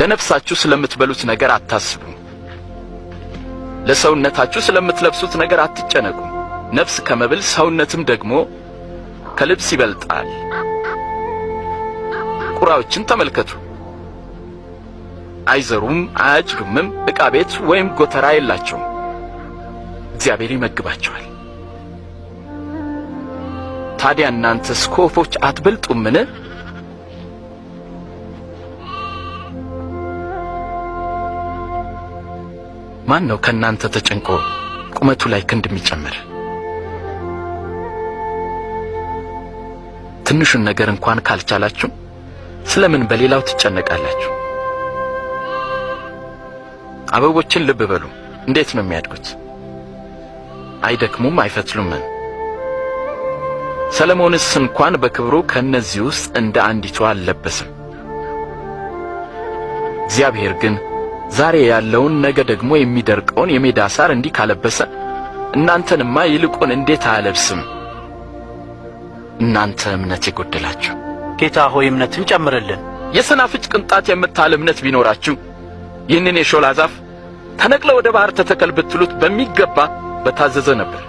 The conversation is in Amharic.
ለነፍሳችሁ ስለምትበሉት ነገር አታስቡ፣ ለሰውነታችሁ ስለምትለብሱት ነገር አትጨነቁ። ነፍስ ከመብል ሰውነትም ደግሞ ከልብስ ይበልጣል። ቁራዎችን ተመልከቱ፣ አይዘሩም አያጭዱምም፣ ዕቃ ቤት ወይም ጎተራ የላቸውም፣ እግዚአብሔር ይመግባቸዋል። ታዲያ እናንተስ ከወፎች አትበልጡምን? ማን ነው ከእናንተ ተጨንቆ ቁመቱ ላይ ክንድ የሚጨምር? ትንሹን ነገር እንኳን ካልቻላችሁ ስለምን በሌላው ትጨነቃላችሁ? አበቦችን ልብ በሉ፣ እንዴት ነው የሚያድጉት? አይደክሙም አይፈትሉም። ሰለሞንስ እንኳን በክብሩ ከነዚህ ውስጥ እንደ አንዲቱ አልለበሰም። እግዚአብሔር ግን ዛሬ ያለውን ነገ ደግሞ የሚደርቀውን የሜዳ ሳር እንዲህ ካለበሰ እናንተንማ ይልቁን እንዴት አያለብስም? እናንተ እምነት የጎደላችሁ። ጌታ ሆይ እምነትን ጨምርልን። የሰናፍጭ ቅንጣት የምታህል እምነት ቢኖራችሁ ይህንን የሾላ ዛፍ ተነቅለ ወደ ባህር ተተከል ብትሉት በሚገባ በታዘዘ ነበር።